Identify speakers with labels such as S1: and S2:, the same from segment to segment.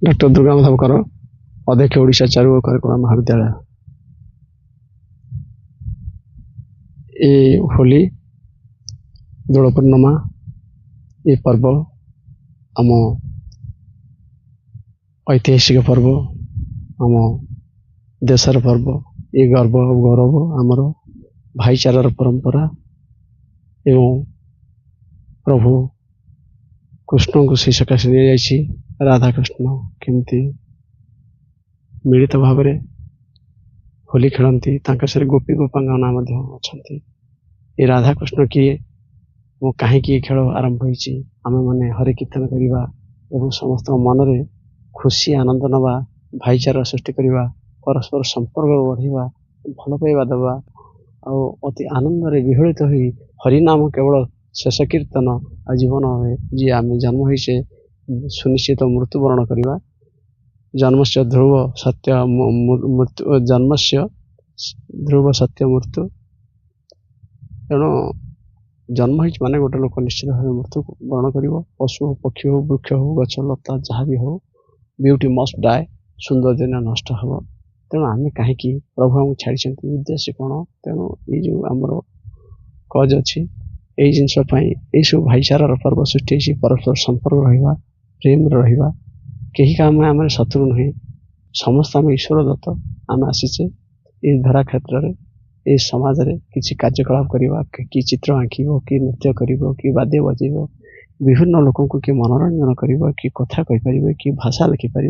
S1: Doctor Durga माधवकर अध्यक्ष ओडिशा चारु कार्यक्रम महाविद्यालय। ये होली दोल पूर्णिमा ये पर्व आम ऐतिहासिक पर्व आम देशर पर्व। ये गर्व गौरव आमर भाईचारार परंपरा एवं प्रभु कृष्ण को से सकाशे नि राधा कृष्ण केमती मिलित भाव में होली खेलती सर गोपी गोपांगना अच्छा। ये राधा कृष्ण किए वो कहीं खेल आरंभ होती आम मैंने हरे कीर्तन करवा और समस्त मन में खुशी आनंद नवा भाईचारा सृष्टि करवा परस्पर संपर्क बढ़ावा भल पाइबा देवा अति आनंद रे विहलित हो हरिनाम केवल शेष कीर्तन आजीवन हुए जी आम जन्म होइसे सुनिश्चित मृत्युवरण करवा। जन्मस्य ध्रुव सत्य मृत्यु जन्मस्य ध्रुव सत्य मृत्यु तेणु जन्म हो माने गोटे लोक निश्चित भाव मृत्यु वरण कर पशु हो पक्षी हो वृक्ष हो गछ लता जहाँ भी हो ब्यूटी मस्ट डाए सुंदर दिन नष्ट हम तेणु आम कहीं प्रभु आमको छाड़ी उद्देश्य कौन तेणु ये जो आमर कज अच्छी यही जिनस सब भाईचारार पर्व सृष्टि परस्पर संपर्क रहा प्रेम रहा कहीं का आम शत्रु नुहे समस्त आम ईश्वर दत्त आम आसीचे ये धरा क्षेत्र में ये समाज रे किसी कार्यकलाप करवा कि चित्र आंकब कि नृत्य कर कि वाद्य बजेब विभिन्न लोक किए मनोरंजन कर कि कथा कहीपर कि भाषा लिखिपर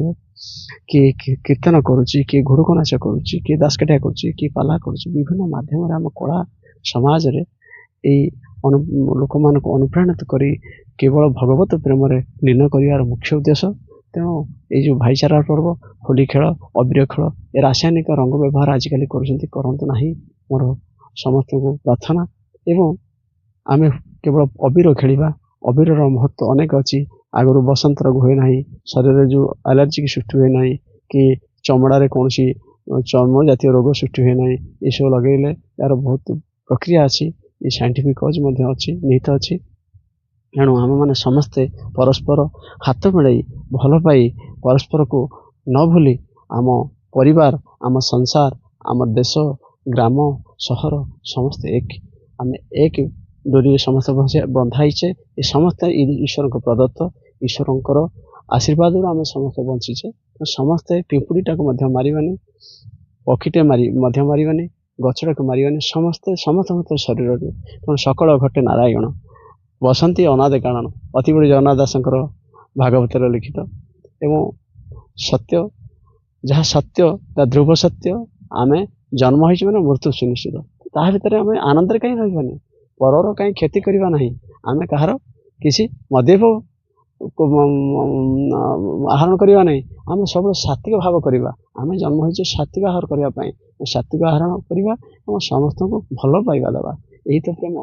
S1: कि कीर्तन करुच्ची कि घोड़क नाच करुच्ची कि दासकाठिया करुच्ची कि पाला करुच्ची विभिन्न माध्यम आम कला समाज रे लोक मान अनुप्राणित कर केवल भगवत प्रेम लीन कर मुख्य उद्देश्य। तेणु ये जो भाईचारा पर्व होली खेल अबीर खेल ये रासायनिक रंग व्यवहार आजिकल करतु ना मोर समस्त को प्रार्थना एवं आम केवल अबीर खेलिबा अबीर महत्व अनेक अच्छी आगु बसंत रोग हुए ना शरीर जो एलर्जी सृष्टि हुए ना कि चमड़े कौन चर्म जातीय रोग सृष्टि हुए ना ये सब लगेले यार बहुत प्रक्रिया अच्छी ये साइंटिफिक कज अच्छी निहित अच्छी। तेणु आम मैंने समस्ते परस्पर हाथ मिलाई भल पाई परस्पर को न भूली आम परिवार आम संसार आम देश ग्राम सहर समस्ते आम एक डोरी समस्त बंधाइचे ये समस्त ईश्वर को प्रदत्त ईश्वर आशीर्वाद आम समस्ते बंचीचे समस्ते पिंपुड़ीटा को मारिबानी पक्षीटे मारिबानी गछटा को मारिबानी समस्ते समस्त शरीर तेणु सकल घटे नारायण बसंती अनादे कारण अति बड़ी जगन्नाथ दासंकर भागवत लिखित एवं सत्य जहाँ सत्य ध्रुव सत्य आम जन्म हो मैंने मृत्यु सुनिश्चित ता भर आम आनंद कहीं रही परर कहीं क्षति करवा ना आम कहार किसी मद्यप आहरण करवा नहीं आम सब सात्विक भाव करवा आम जन्म हो सात्विक आहार करने सात्विक आहरण करवा समस्त को भल पाइबा देवा यही तो प्रेम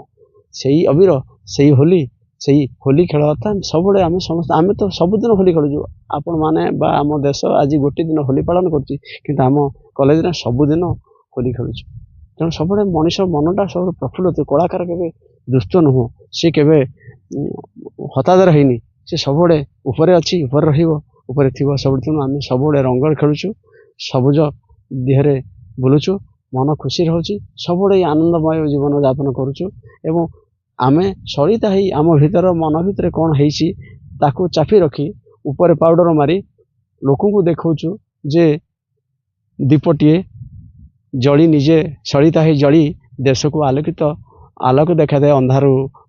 S1: से अबीर से होली खेल था सब आम समस्त आम तो सबुदिन होली खेलुँ आपण मैंने आम देश आज गोटे दिन होली पालन कर आम कॉलेज में सबुदिन होली खेलुँ तेणु सब मनीष मनटा सब प्रफुल्लित कलाकार के दुष्ट नुह सी के हतादर है सी सब ऊपर अच्छी ऊपर ऊपर थी सब तेणु आम सब रंग खेलुँ सबुज देहरे बुलुचु मन खुशी रोचे सब आनंदमय जीवन यापन करुचु एवं आमे सलिता ही आम भीतर मन भीतर कौन है चापी रखी ऊपर पाउडर मारी लोक को देखु जे दीपटीए जली निजे सलिता ही जली देश को आलोकित आलोक देखा थाए अंधार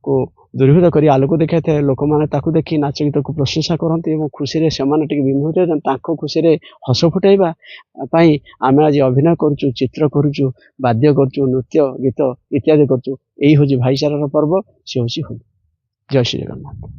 S1: को दूरीभूत कर आलोक देखा थाए लोक मैंने देखी नाच गीत को प्रशंसा करती खुशी से विमोहित खुशी हस फुटाइबा आम आज अभिनय करुचु चित्र करुचु वाद्य करुचु नृत्य गीत इत्यादि करुचु यही हूँ भाईचारार पर्व सी हूँ होली। जय श्री जगन्नाथ।